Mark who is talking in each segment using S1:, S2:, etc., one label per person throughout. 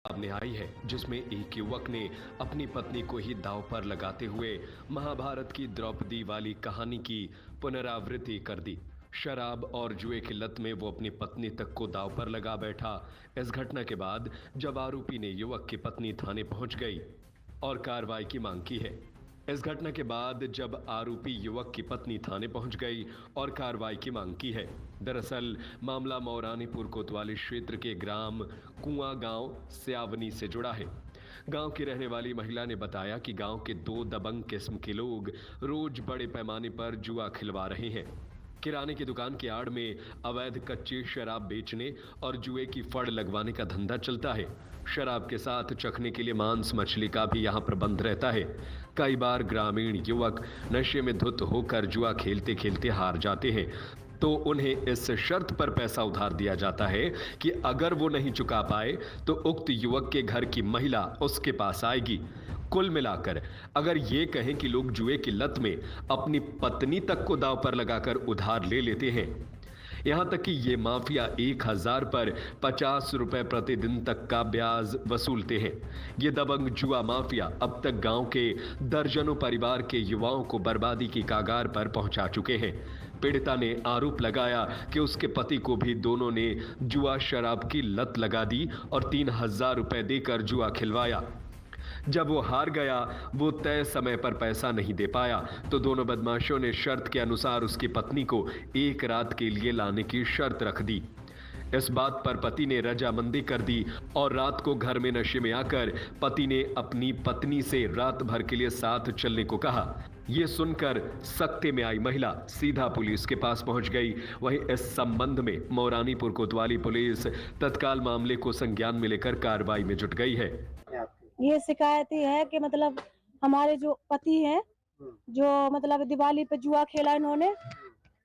S1: सामने आई है जिसमें एक युवक ने अपनी पत्नी को ही दांव पर लगाते हुए महाभारत की द्रौपदी वाली कहानी की पुनरावृत्ति कर दी। शराब और जुए की लत में वो अपनी पत्नी तक को दांव पर लगा बैठा। इस घटना के बाद जब आरोपी ने युवक की पत्नी थाने पहुंच गई और कार्रवाई की मांग की है। इस घटना के बाद जब आरोपी युवक की पत्नी थाने पहुंच गई और कार्रवाई की मांग की है। दरअसल मामला मौरानीपुर कोतवाली क्षेत्र के ग्राम कुआं गांव स्यावनी से जुड़ा है। गांव की रहने वाली महिला ने बताया कि गांव के दो दबंग किस्म के लोग रोज बड़े पैमाने पर जुआ खिलवा रहे हैं। किराने की दुकान की आड़ में अवैध कच्ची शराब बेचने और जुए की फड़ लगवाने का धंधा चलता है। शराब के साथ चखने के लिए मांस मछली का भी यहाँ प्रबंध रहता है। कई बार ग्रामीण युवक नशे में धुत होकर जुआ खेलते खेलते हार जाते हैं तो उन्हें इस शर्त पर पैसा उधार दिया जाता है कि अगर वो नहीं चुका पाए तो उक्त युवक के घर की महिला उसके पास आएगी। कुल मिलाकर अगर ये कहें कि लोग जुए की लत में अपनी पत्नी तक को दांव पर लगाकर उधार ले लेते हैं। यहां तक कि ये माफिया 1000 पर 50 रुपए प्रतिदिन तक का ब्याज वसूलते हैं। ये दबंग जुआ माफिया अब तक गांव के दर्जनों परिवार के युवाओं को बर्बादी की कागार पर पहुंचा चुके हैं। पीड़िता ने आरोप लगाया कि उसके पति को भी दोनों ने जुआ शराब की लत लगा दी और 3000 रुपए देकर जुआ खिलवाया। जब वो हार गया, वो तय समय पर पैसा नहीं दे पाया तो दोनों बदमाशों ने शर्त के अनुसार उसकी पत्नी को एक रात के लिए लाने की शर्त रख दी। इस बात पर पति ने रजामंदी कर दी और रात को घर में नशे में आकर पति ने अपनी पत्नी से रात भर के लिए साथ चलने को कहा। ये सुनकर सख्ते में आई महिला सीधा पुलिस के पास पहुंच गई। वहीं इस संबंध में मौरानीपुर कोतवाली पुलिस तत्काल मामले को संज्ञान में लेकर कार्रवाई में जुट गई है।
S2: ये शिकायत ही है कि मतलब हमारे जो पति हैं जो मतलब दिवाली पे जुआ खेला इन्होंने,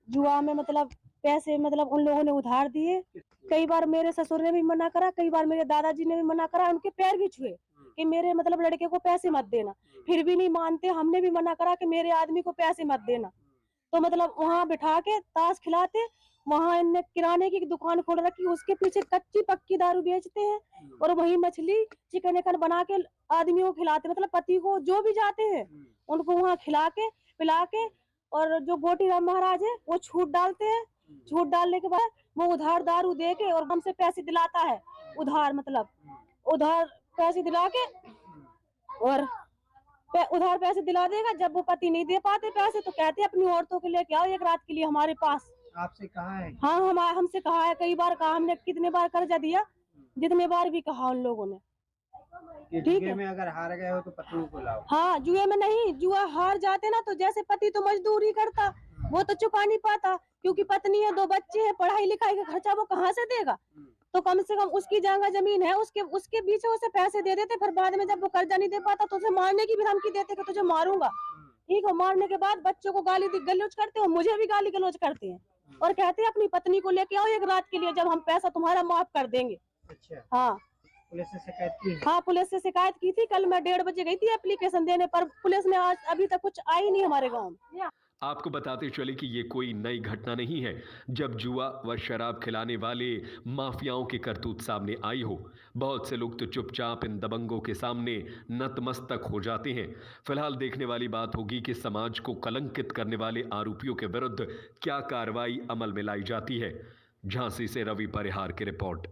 S2: जुआ में मतलब पैसे मतलब उन लोगों ने उधार दिए। कई बार मेरे ससुर ने भी मना करा, कई बार मेरे दादाजी ने भी मना करा, उनके पैर भी छुए कि मेरे मतलब लड़के को पैसे मत देना, फिर भी नहीं मानते। हमने भी मना करा कि मेरे आदमी को पैसे मत देना, तो मतलब वहाँ बिठा के ताश खिलाते। वहाँ इनने किराने की दुकान खोल रखी, उसके पीछे कच्ची पक्की दारू बेचते हैं और वही मछली चिकन एकन बना के आदमियों को खिलाते, मतलब पति को जो भी जाते हैं उनको वहाँ खिला के पिला के। और जो गोटी राम महाराज है वो छूट डालते हैं, छूट डालने के बाद वो उधार दारू दे के और हमसे पैसे दिलाता है। उधार मतलब उधार पैसे दिला के और उधार पैसे दिला देगा। जब वो पति नहीं दे पाते पैसे तो कहते हैं अपनी औरतों के लेके आओ एक रात के लिए हमारे पास।
S3: आपसे कहा है?
S2: हाँ, हमसे कहा है, कई बार कहा हमने, कितने बार कर्जा दिया, जितने बार भी कहा उन लोगों ने।
S3: ठीक है, में अगर हार गए हो तो पत्नी को लाओ।
S2: हाँ, जुए में नहीं, जुआ हार जाते ना तो जैसे पति तो मजदूरी करता, वो तो चुका नहीं पाता क्योंकि पत्नी है, 2 बच्चे हैं, पढ़ाई लिखाई का खर्चा वो कहाँ से देगा। तो कम से कम उसकी जगह जमीन है, उसके पीछे उसे पैसे दे देते। फिर बाद में जब वो कर्जा नहीं दे पाता तो उसे मारने की भी धमकी देते कि तुझे मारूंगा। ठीक है, मारने के बाद बच्चों को गाली गलौज करते हैं, मुझे भी गाली गलौज करते हैं और कहते हैं अपनी पत्नी को लेके आओ एक रात के लिए, जब हम पैसा तुम्हारा माफ कर देंगे।
S3: अच्छा।
S2: हाँ,
S3: पुलिस से शिकायत की?
S2: हाँ, पुलिस से शिकायत की थी। कल मैं 1:30 बजे गई थी एप्लीकेशन देने, पर पुलिस ने आज अभी तक कुछ आई नहीं हमारे गाँव में।
S1: आपको बताते चले कि ये कोई नई घटना नहीं है जब जुआ व शराब खिलाने वाले माफियाओं की करतूत सामने आई हो। बहुत से लोग तो चुपचाप इन दबंगों के सामने नतमस्तक हो जाते हैं। फिलहाल देखने वाली बात होगी कि समाज को कलंकित करने वाले आरोपियों के विरुद्ध क्या कार्रवाई अमल में लाई जाती है। झांसी से रवि परिहार की रिपोर्ट।